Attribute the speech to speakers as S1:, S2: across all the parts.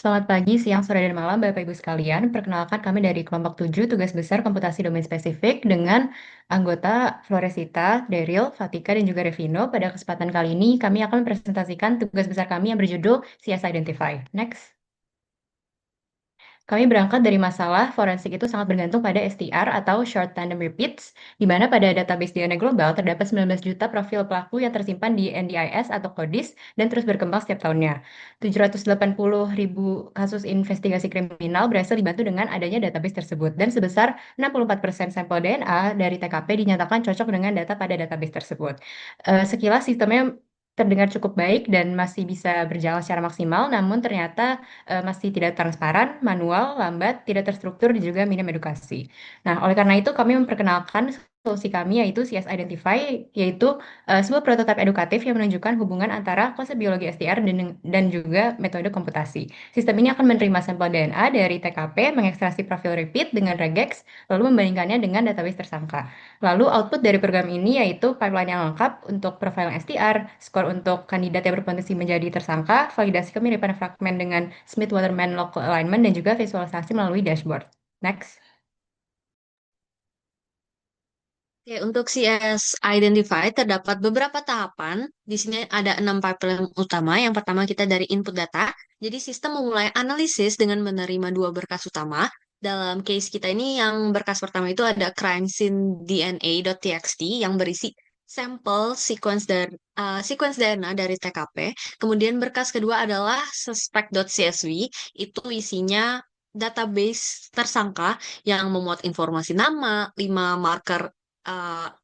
S1: Selamat pagi, siang, sore, dan malam, Bapak Ibu sekalian. Perkenalkan kami dari kelompok 7, tugas besar komputasi domain spesifik dengan anggota Floresita, Daryl, Fatika, dan juga Revino. Pada kesempatan kali ini, kami akan mempresentasikan tugas besar kami yang berjudul CS Identify. Next. Kami berangkat dari masalah forensik itu sangat bergantung pada STR atau Short Tandem Repeats, di mana pada database DNA global terdapat 19 juta profil pelaku yang tersimpan di NDIS atau CODIS dan terus berkembang setiap tahunnya. 780.000 kasus investigasi kriminal berhasil dibantu dengan adanya database tersebut, dan sebesar 64% sampel DNA dari TKP dinyatakan cocok dengan data pada database tersebut. Sekilas sistemnya terdengar cukup baik dan masih bisa berjalan secara maksimal, namun ternyata masih tidak transparan, manual, lambat, tidak terstruktur, dan juga minim edukasi. Nah, oleh karena itu kami memperkenalkan solusi kami yaitu CS Identify, yaitu sebuah prototipe edukatif yang menunjukkan hubungan antara konsep biologi STR dan juga metode komputasi. Sistem ini akan menerima sampel DNA dari TKP, mengekstraksi profil repeat dengan regex, lalu membandingkannya dengan database tersangka. Lalu output dari program ini yaitu pipeline yang lengkap untuk profil STR, skor untuk kandidat yang berpotensi menjadi tersangka, validasi kemiripan fragmen dengan Smith-Waterman local alignment, dan juga visualisasi melalui dashboard. Next.
S2: Oke, untuk CS Identify terdapat beberapa tahapan. Di sini ada 6 pipeline utama. Yang pertama kita dari input data. Jadi sistem memulai analisis dengan menerima dua berkas utama. Dalam case kita ini yang berkas pertama itu ada crime scene DNA.txt yang berisi sampel sequence DNA dari TKP. Kemudian berkas kedua adalah suspect.csv, itu isinya database tersangka yang memuat informasi nama, 5 marker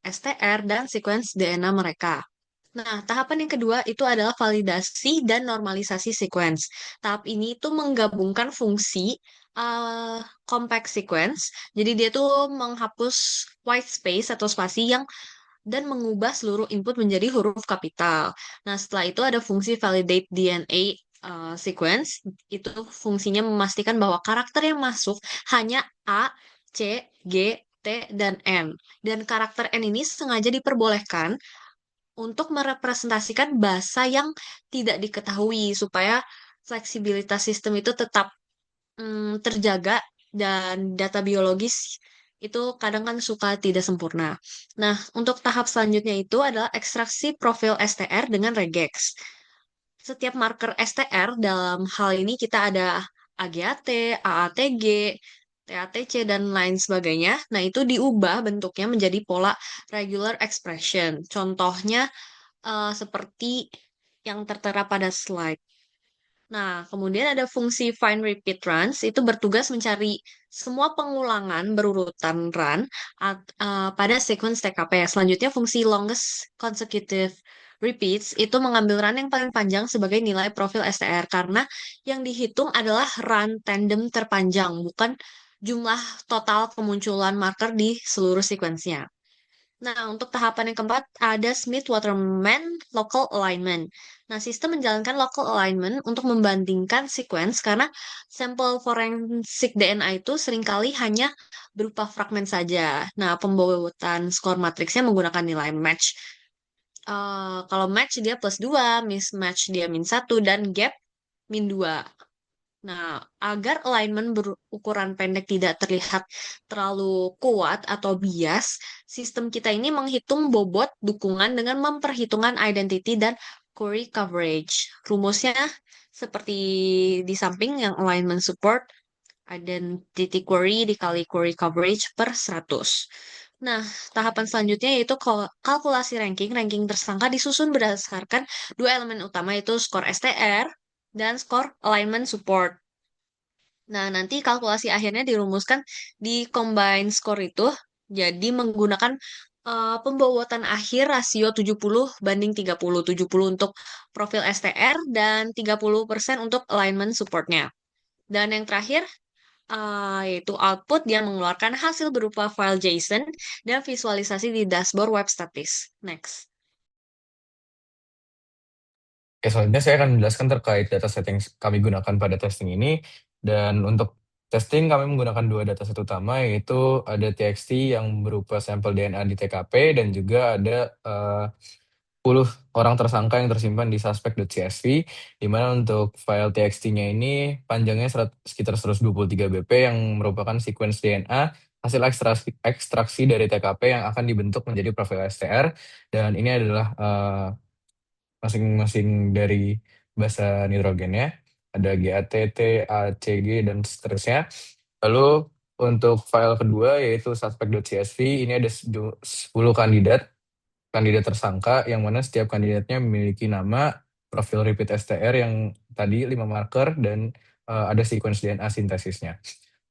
S2: STR, dan sequence DNA mereka. Nah, tahapan yang kedua itu adalah validasi dan normalisasi sequence. Tahap ini itu menggabungkan fungsi uh, compact sequence. Jadi dia tuh menghapus white space atau spasi yang dan mengubah seluruh input menjadi huruf kapital. Nah, setelah itu ada fungsi validate DNA sequence. Itu fungsinya memastikan bahwa karakter yang masuk hanya A, C, G, T, dan N. Dan karakter N ini sengaja diperbolehkan untuk merepresentasikan bahasa yang tidak diketahui supaya fleksibilitas sistem itu tetap terjaga, dan data biologis itu kadang kan suka tidak sempurna. Nah, untuk tahap selanjutnya itu adalah ekstraksi profil STR dengan regex. Setiap marker STR dalam hal ini kita ada AGAT, AATG, TATC, dan lain sebagainya. Nah, itu diubah bentuknya menjadi pola regular expression. Contohnya seperti yang tertera pada slide. Nah, kemudian ada fungsi find repeat runs, itu bertugas mencari semua pengulangan berurutan run pada sequence TKP. Selanjutnya, fungsi longest consecutive repeats itu mengambil run yang paling panjang sebagai nilai profil STR karena yang dihitung adalah run tandem terpanjang, bukan jumlah total kemunculan marker di seluruh sekuensinya. Nah, untuk tahapan yang keempat ada Smith-Waterman Local Alignment. Nah, sistem menjalankan local alignment untuk membandingkan sequence karena sampel forensik DNA itu seringkali hanya berupa fragmen saja. Nah, pembuatan skor matriksnya menggunakan nilai match. Kalau match dia +2, mismatch dia -1, dan gap -2. Nah, agar alignment berukuran pendek tidak terlihat terlalu kuat atau bias, sistem kita ini menghitung bobot dukungan dengan memperhitungkan identity dan query coverage. Rumusnya seperti di samping yang alignment support, identity query dikali query coverage per 100. Nah, tahapan selanjutnya yaitu kalkulasi ranking. Ranking tersangka disusun berdasarkan dua elemen utama yaitu skor STR dan skor alignment support. Nah, nanti kalkulasi akhirnya dirumuskan di combine score itu. Jadi menggunakan pembobotan akhir rasio 70/30. 70 untuk profil STR dan 30% untuk alignment supportnya. Dan yang terakhir, yaitu output yang mengeluarkan hasil berupa file JSON dan visualisasi di dashboard web statis. Next.
S3: Oke, selanjutnya saya akan menjelaskan terkait dataset yang kami gunakan pada testing ini. Dan untuk testing kami menggunakan dua dataset utama, yaitu ada TXT yang berupa sampel DNA di TKP dan juga ada 10 orang tersangka yang tersimpan di suspek.csv, di mana untuk file txt-nya ini panjangnya sekitar 123 BP yang merupakan sequence DNA hasil ekstraksi dari TKP yang akan dibentuk menjadi profil STR, dan ini adalah masing-masing dari basa nitrogennya, ada GATT, ACG, dan seterusnya. Lalu untuk file kedua yaitu suspect.csv, ini ada 10 kandidat tersangka yang mana setiap kandidatnya memiliki nama, profil repeat STR yang tadi 5 marker, dan ada sequence DNA sintesisnya.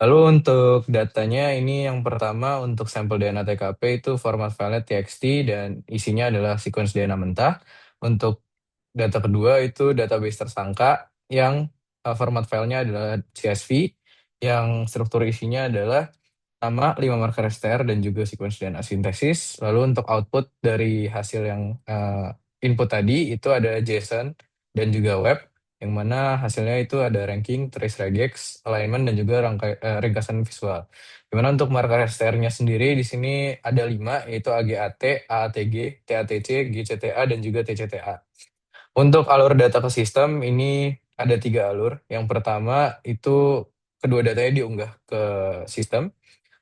S3: Lalu untuk datanya ini yang pertama untuk sampel DNA TKP itu format filenya TXT dan isinya adalah sequence DNA mentah. Untuk data kedua itu database tersangka yang format filenya adalah CSV yang struktur isinya adalah nama, 5 marker STR, dan juga sequence DNA sintesis. Lalu untuk output dari hasil yang input tadi itu ada JSON dan juga web, yang mana hasilnya itu ada ranking, trace regex, alignment, dan juga ringkasan visual. Dimana untuk marker STR-nya sendiri di sini ada 5, yaitu AGAT, AATG, TATC, GCTA, dan juga TCTA. Untuk alur data ke sistem ini ada 3 alur. Yang pertama itu kedua datanya diunggah ke sistem.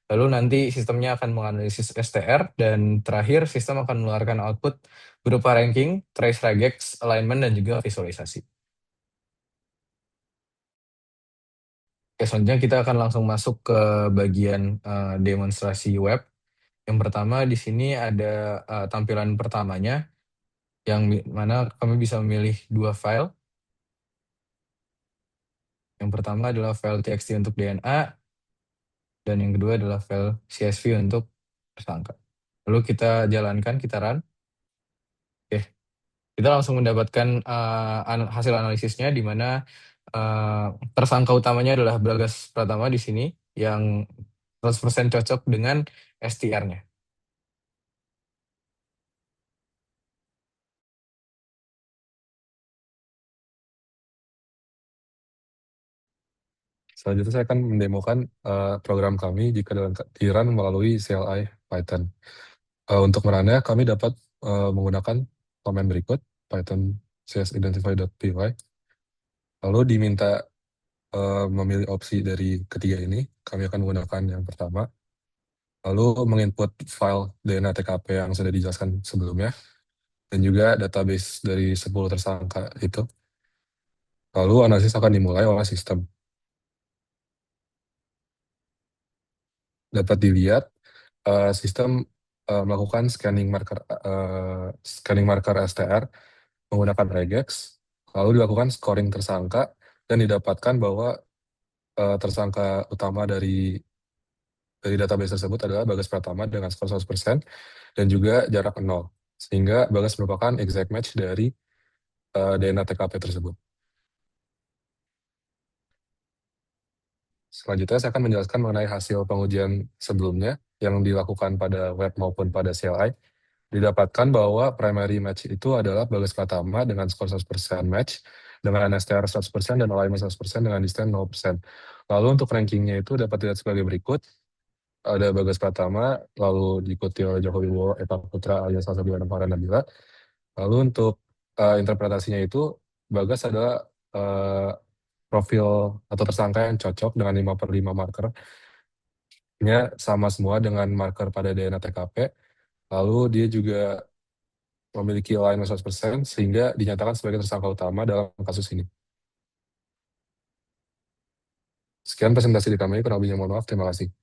S3: Lalu nanti sistemnya akan menganalisis STR, dan terakhir sistem akan mengeluarkan output berupa ranking, trace regex, alignment, dan juga visualisasi. Oke, selanjutnya kita akan langsung masuk ke bagian demonstrasi web. Yang pertama di sini ada tampilan pertamanya, yang mana kami bisa memilih 2 file. Yang pertama adalah file txt untuk DNA, dan yang kedua adalah file CSV untuk tersangka. Lalu kita jalankan, kita run. Oke, kita langsung mendapatkan hasil analisisnya, di mana tersangka utamanya adalah Bagas Pratama di sini yang 100% cocok dengan STR-nya.
S4: Selanjutnya saya akan mendemokan program kami jika di-run melalui CLI Python. Untuk merunnya, kami dapat menggunakan command berikut, python csidentify.py. Lalu diminta memilih opsi dari ketiga ini. Kami akan menggunakan yang pertama. Lalu menginput file DNA TKP yang sudah dijelaskan sebelumnya, dan juga database dari 10 tersangka itu. Lalu analisis akan dimulai oleh sistem. Dapat dilihat sistem melakukan scanning marker STR menggunakan regex, lalu dilakukan scoring tersangka, dan didapatkan bahwa tersangka utama dari database tersebut adalah Bagas Pratama dengan skor 100% dan juga jarak 0, sehingga Bagas merupakan exact match dari DNA TKP tersebut. Selanjutnya saya akan menjelaskan mengenai hasil pengujian sebelumnya yang dilakukan pada web maupun pada CLI. Didapatkan bahwa primary match itu adalah Bagas Pratama dengan skor 100% match, dengan STR 100% dan alignment 100% dengan distance 0%. Lalu untuk rankingnya itu dapat dilihat sebagai berikut. Ada Bagas Pratama, lalu diikuti oleh Joko Wibowo, Eva Putra, alias Salsabila, dan Farhan Nabila. Lalu untuk interpretasinya itu, Bagas adalah profil atau tersangka yang cocok dengan 5/5 marker. Nya sama semua dengan marker pada DNA TKP. Lalu dia juga memiliki alignment 100% sehingga dinyatakan sebagai tersangka utama dalam kasus ini. Sekian presentasi dari kami, kurang lebihnya mohon maaf, terima kasih.